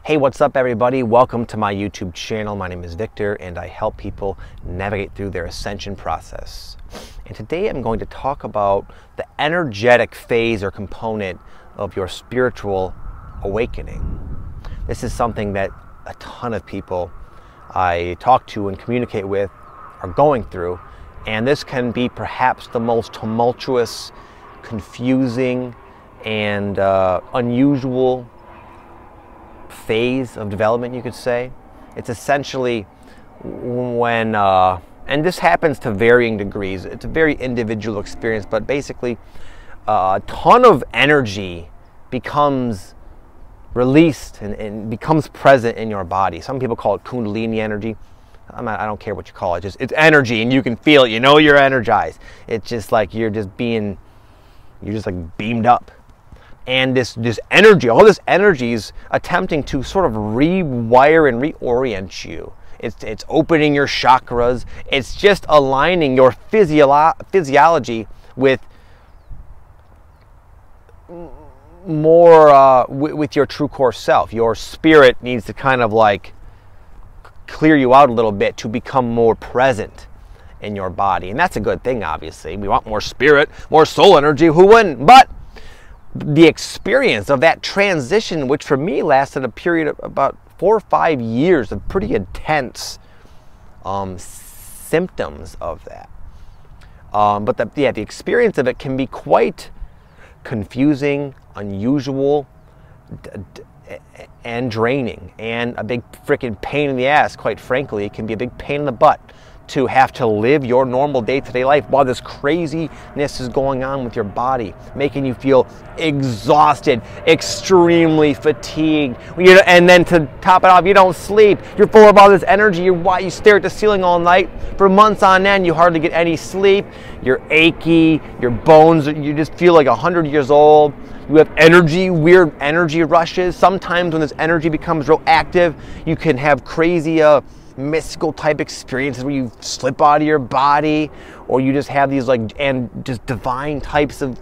Hey, what's up everybody? Welcome to my YouTube channel. My name is Victor and I help people navigate through their ascension process. And today I'm going to talk about the energetic phase or component of your spiritual awakening. This is something that a ton of people I talk to and communicate with are going through, and this can be perhaps the most tumultuous, confusing, and unusual phase of development, you could say. It's essentially when, and this happens to varying degrees, it's a very individual experience, but basically a ton of energy becomes released and becomes present in your body. Some people call it Kundalini energy. I don't care what you call it, it's energy, and you can feel it, you know you're energized. It's just like you're just like beamed up. And this energy, all this energy is attempting to sort of rewire and reorient you. It's opening your chakras. It's just aligning your physiology with more, with your true core self. Your spirit needs to kind of like clear you out a little bit to become more present in your body. And that's a good thing, obviously. We want more spirit, more soul energy, who wouldn't? But the experience of that transition, which for me lasted a period of about 4 or 5 years of pretty intense symptoms of that. But the experience of it can be quite confusing, unusual, and draining, and a big freaking pain in the ass, quite frankly. It can be a big pain in the butt to have to live your normal day-to-day life while this craziness is going on with your body, making you feel exhausted, extremely fatigued. And then to top it off, you don't sleep. You're full of all this energy. You stare at the ceiling all night for months on end. You hardly get any sleep. You're achy. Your bones, you just feel like 100 years old. You have energy, weird energy rushes. Sometimes when this energy becomes real active, you can have crazy mystical type experiences where you slip out of your body, or you just have these just divine types of,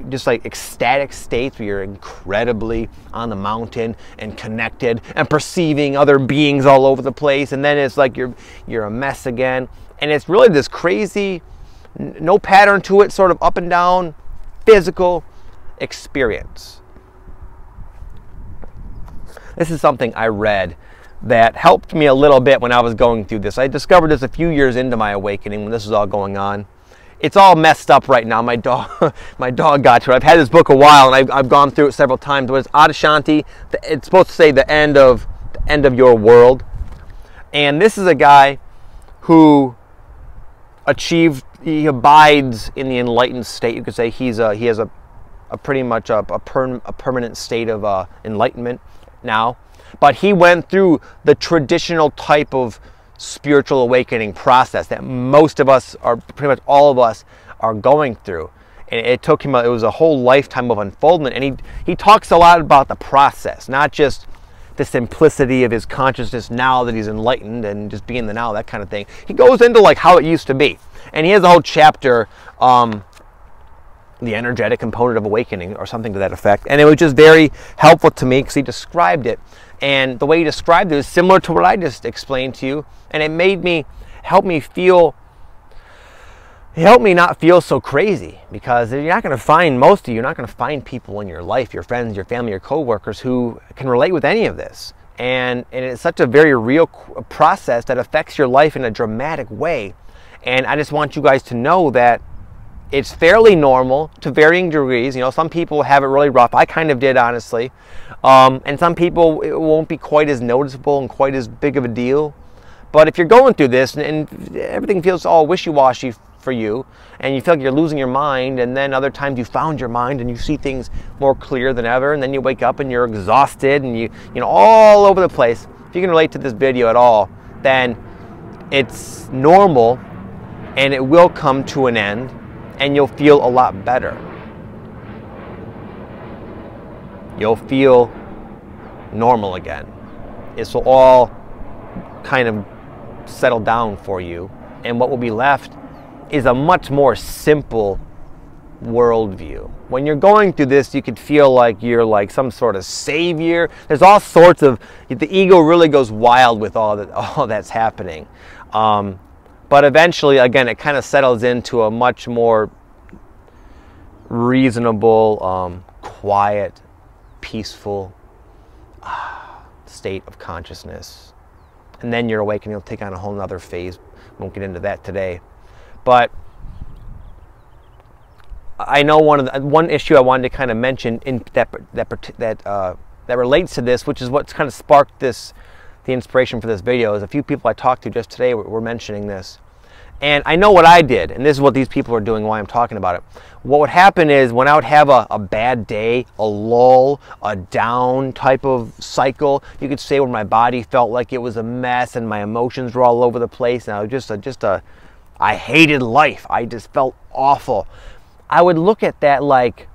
just like ecstatic states where you're incredibly on the mountain and connected and perceiving other beings all over the place. And then it's like you're a mess again. And it's really this crazy, no pattern to it, sort of up and down physical experience. This is something I read that helped me a little bit when I was going through this. I discovered this a few years into my awakening when this was all going on. It's all messed up right now. My dog got to it. I've had this book a while, and I've gone through it several times. But it's Ascension. It's supposed to say the end of your world. And this is a guy who he abides in the enlightened state. You could say he has a pretty much a permanent state of enlightenment now. But he went through the traditional type of spiritual awakening process that most of us, or pretty much all of us, are going through. And it took him, it was a whole lifetime of unfoldment. And he talks a lot about the process, not just the simplicity of his consciousness now that he's enlightened and just being in the now, that kind of thing. He goes into like how it used to be. And he has a whole chapter, the energetic component of awakening, or something to that effect. And it was just very helpful to me because he described it. And the way he described it was similar to what I just explained to you. And it helped me not feel so crazy, because you're not going to find, you're not going to find people in your life, your friends, your family, your coworkers who can relate with any of this. And it's such a very real process that affects your life in a dramatic way. And I just want you guys to know that it's fairly normal to varying degrees. Some people have it really rough. I kind of did, honestly. And some people, it won't be quite as noticeable and quite as big of a deal. But if you're going through this and everything feels all wishy-washy for you, and you feel like you're losing your mind, and then other times you found your mind and you see things more clear than ever, and then you wake up and you're exhausted and you all over the place. If you can relate to this video at all, then it's normal, and it will come to an end, and you'll feel a lot better. You'll feel normal again. This will all kind of settle down for you, and what will be left is a much more simple worldview. When you're going through this, you could feel like you're like some sort of savior. There's all sorts of, the ego really goes wild with all that's happening. But eventually, again, it kind of settles into a much more reasonable, quiet, peaceful state of consciousness. And then you're awake and you'll take on a whole nother phase. Won't get into that today. But I know one issue I wanted to kind of mention in that relates to this, which is what's kind of sparked the inspiration for this video, is a few people I talked to just today were mentioning this. And I know what I did, and this is what these people are doing, why I'm talking about it. What would happen is when I would have a bad day, a lull, a down type of cycle, you could say, where my body felt like it was a mess and my emotions were all over the place, and I was I hated life. I just felt awful. I would look at that like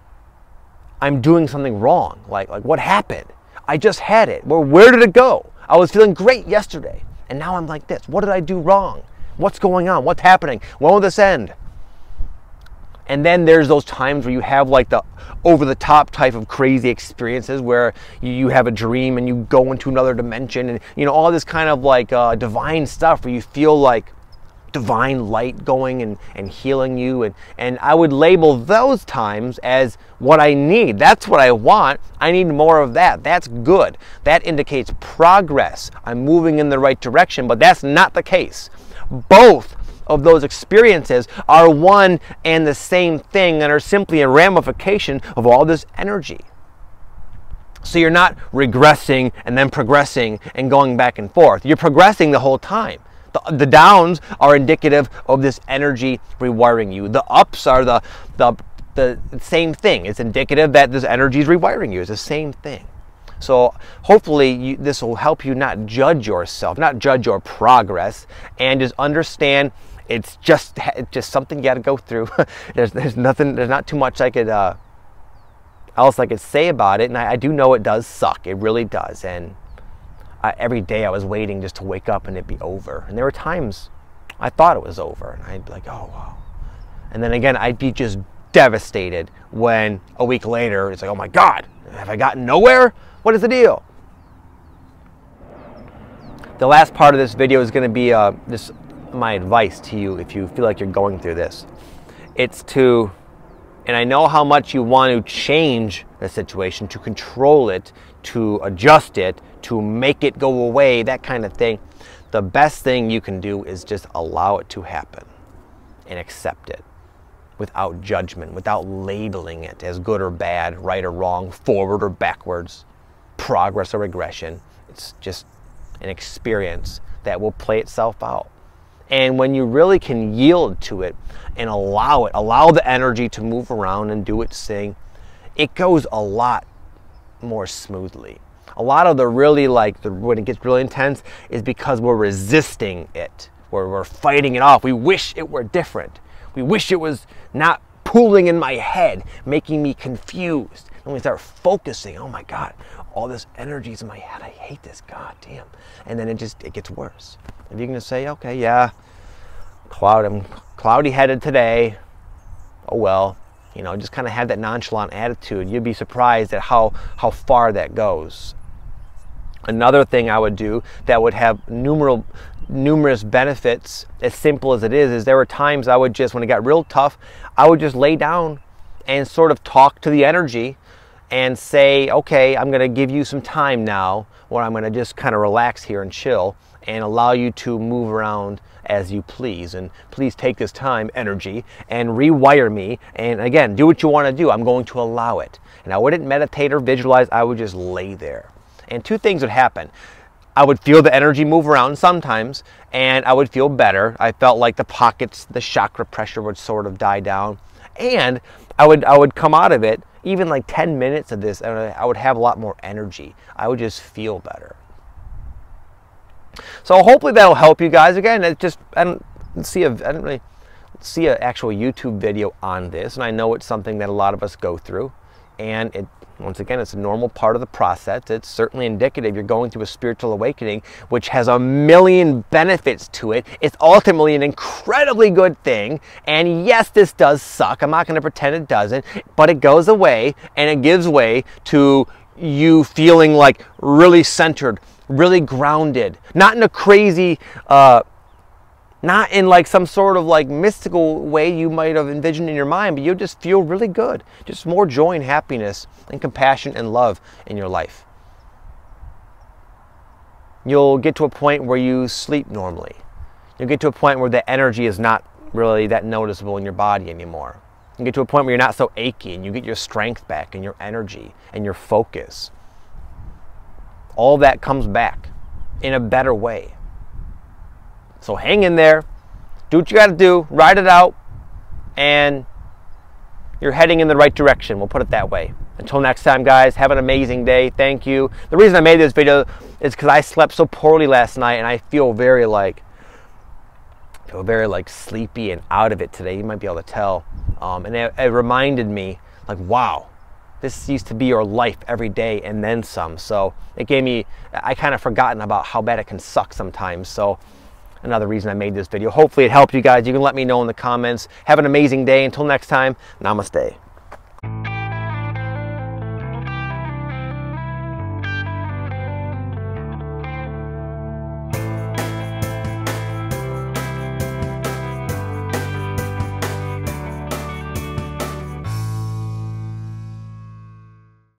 I'm doing something wrong. Like what happened? I just had it. Where did it go? I was feeling great yesterday, and now I'm like this. What did I do wrong? What's going on? What's happening? When will this end? And then there's those times where you have like the over-the-top type of crazy experiences where you have a dream and you go into another dimension, and you know, all this kind of like divine stuff where you feel like divine light going and healing you, and I would label those times as what I need. That's what I want. I need more of that. That's good. That indicates progress. I'm moving in the right direction, but that's not the case. Both of those experiences are one and the same thing and are simply a ramification of all this energy. So you're not regressing and then progressing and going back and forth. You're progressing the whole time. The downs are indicative of this energy rewiring you. The ups are the same thing. It's indicative that this energy is rewiring you. It's the same thing. So hopefully this will help you not judge yourself, not judge your progress, and just understand it's just something you got to go through. There's not too much else I could say about it, and I do know it does suck. It really does. And every day I was waiting just to wake up and it be over. And there were times I thought it was over, and I'd be like, oh wow. And then again, I'd be just devastated when a week later it's like, oh my God, have I gotten nowhere? What is the deal? The last part of this video is going to be my advice to you if you feel like you're going through this. It's to, and I know how much you want to change the situation, to control it, to adjust it, to make it go away, that kind of thing. The best thing you can do is just allow it to happen and accept it without judgment, without labeling it as good or bad, right or wrong, forward or backwards, progress or regression. It's just an experience that will play itself out. And when you really can yield to it and allow the energy to move around and do its thing, it goes a lot more smoothly. A lot of the really when it gets really intense is because we're resisting it. We're fighting it off. We wish it were different. We wish it was not pooling in my head, making me confused. And we start focusing, oh my God, all this energy's in my head. I hate this, God damn. And then it gets worse. If you're gonna say, okay, yeah, I'm cloudy headed today, oh well, you know, just kind of have that nonchalant attitude. You'd be surprised at how far that goes. Another thing I would do that would have numerous benefits, as simple as it is there were times I would just, when it got real tough, I would just lay down and sort of talk to the energy and say, okay, I'm going to give you some time now where I'm going to just kind of relax here and chill and allow you to move around as you please. And please take this time, energy, and rewire me. And again, do what you want to do. I'm going to allow it. And I wouldn't meditate or visualize. I would just lay there. And two things would happen. I would feel the energy move around sometimes, and I would feel better. I felt like the pockets, the chakra pressure would sort of die down. And I would come out of it, even like 10 minutes of this, and I would have a lot more energy. I would just feel better. So hopefully that'll help you guys. Again, I don't really see an actual YouTube video on this, and I know it's something that a lot of us go through, and Once again, it's a normal part of the process. It's certainly indicative you're going through a spiritual awakening, which has a million benefits to it. It's ultimately an incredibly good thing. And yes, this does suck. I'm not going to pretend it doesn't, but it goes away and it gives way to you feeling like really centered, really grounded, not in a crazy, not in like some sort of like mystical way you might have envisioned in your mind, but you'll just feel really good. Just more joy and happiness and compassion and love in your life. You'll get to a point where you sleep normally. You'll get to a point where the energy is not really that noticeable in your body anymore. You get to a point where you're not so achy and you get your strength back and your energy and your focus. All that comes back in a better way. So hang in there, do what you got to do, ride it out, and you're heading in the right direction. We'll put it that way. Until next time, guys, have an amazing day. Thank you. The reason I made this video is because I slept so poorly last night, and I feel very sleepy and out of it today. You might be able to tell. And it reminded me, like, wow, this used to be your life every day and then some. So it gave me, I kind of forgotten about how bad it can suck sometimes. So another reason I made this video. Hopefully it helped you guys. You can let me know in the comments. Have an amazing day. Until next time, namaste.